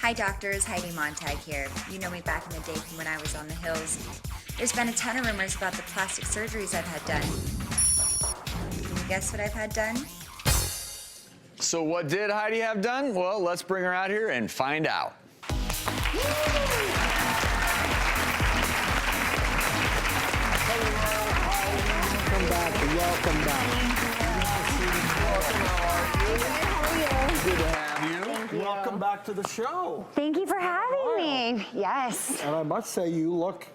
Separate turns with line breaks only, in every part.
Hi doctors, Heidi Montag here. You know me back in the day from when I was on the hills. There's been a ton of rumors about the plastic surgeries I've had done. Can you guess what I've had done?
So what did Heidi have done? Well, let's bring her out here and find out.
Welcome back. Welcome back.
Good to have you.
Welcome back to the show.
Thank you for having me. Yes.
And I must say, you look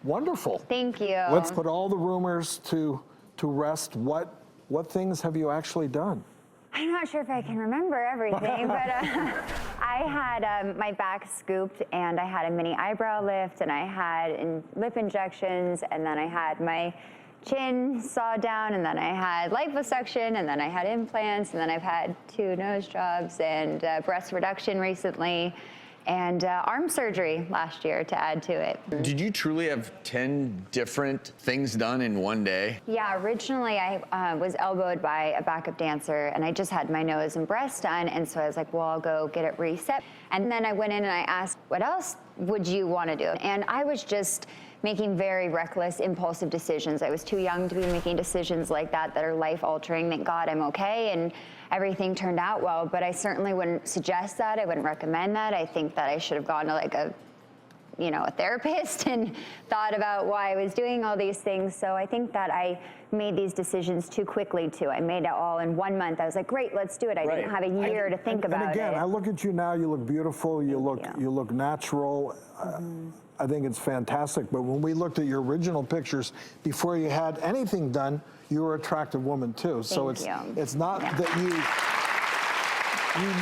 wonderful.
Thank you.
Let's put all the rumors to rest. What things have you actually done?
I'm not sure if I can remember everything, but I had my back scooped, and I had a mini eyebrow lift, and I had lip injections, and then I had my chin sawed down, and then I had liposuction, and then I had implants, and then I've had 2 nose jobs and breast reduction recently, and arm surgery last year to add to it.
Did you truly have 10 different things done in one day?
Yeah, originally I was elbowed by a backup dancer, and I just had my nose and breast done, and so I was like, well, I'll go get it reset. And then I went in and I asked, what else would you want to do? And I was just making very reckless, impulsive decisions. I was too young to be making decisions like that are life-altering. Thank God I'm okay, and everything turned out well, but I certainly wouldn't suggest that. I wouldn't recommend that. I think that I should have gone to like a therapist and thought about why I was doing all these things. So I think that I made these decisions too quickly too. I made it all in 1 month. I was like, great, let's do it. I didn't have a year to think about it.
And again, I look at you now, you look beautiful, you look natural. I think it's fantastic, but when we looked at your original pictures, before you had anything done, you were an attractive woman too. So it's not that you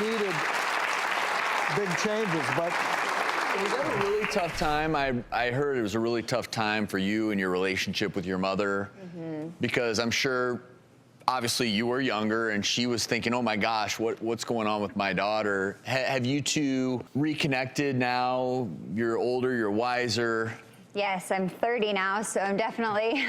needed big changes, but
was that a really tough time? I heard it was a really tough time for you and your relationship with your mother, because I'm sure, obviously, you were younger, and she was thinking, oh my gosh, what's going on with my daughter? Have you two reconnected now? You're older, you're wiser.
Yes, I'm 30 now, so I'm definitely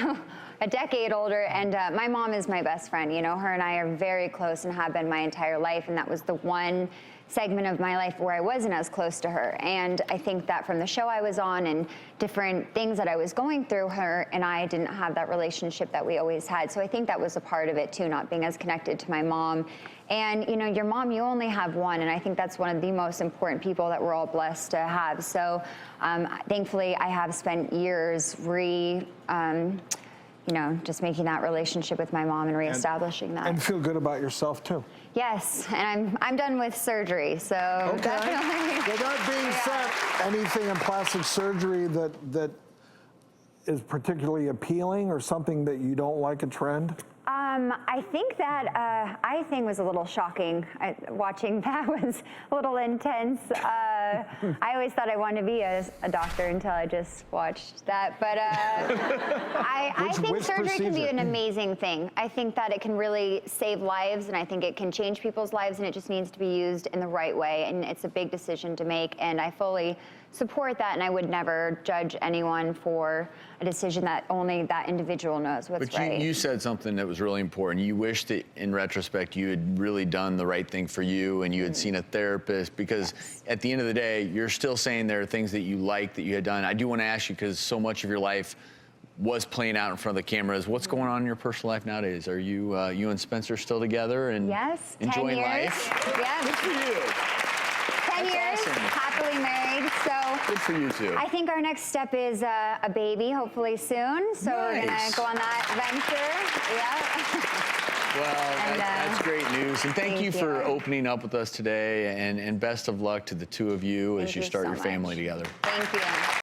a decade older, and my mom is my best friend. You know, her and I are very close and have been my entire life, and that was the one segment of my life where I wasn't as close to her. And I think that from the show I was on and different things that I was going through, her and I didn't have that relationship that we always had. So I think that was a part of it too, not being as connected to my mom. And you know, your mom, you only have one, and I think that's one of the most important people that we're all blessed to have. So thankfully I have spent years just making that relationship with my mom and reestablishing that.
And feel good about yourself too.
Yes, and I'm done with surgery, so definitely.
With that being said, anything in plastic surgery that is particularly appealing, or something that you don't like a trend?
I think that eye thing was a little shocking. Watching that was a little intense. I always thought I wanted to be a doctor until I just watched that. But I think surgery can be an amazing thing. I think that it can really save lives, and I think it can change people's lives, and it just needs to be used in the right way. And it's a big decision to make, and I fully support that, and I would never judge anyone for a decision that only that individual knows what's right.
But you said something that was really important. You wished that, in retrospect, you had really done the right thing for you, and you had seen a therapist, because at the end of the day, you're still saying there are things that you like that you had done. I do want to ask you, because so much of your life was playing out in front of the cameras. What's going on in your personal life nowadays? Are you and Spencer still together and enjoying
10 years.
life?
Yeah.
Good for you.
10 years,
awesome.
Happily married. So
good for you too.
I think our next step is a baby, hopefully soon. So we're gonna go on that venture. Yeah.
Well, that's great news. And thank you for opening up with us today. And best of luck to the two of you as you start your family together.
Thank you.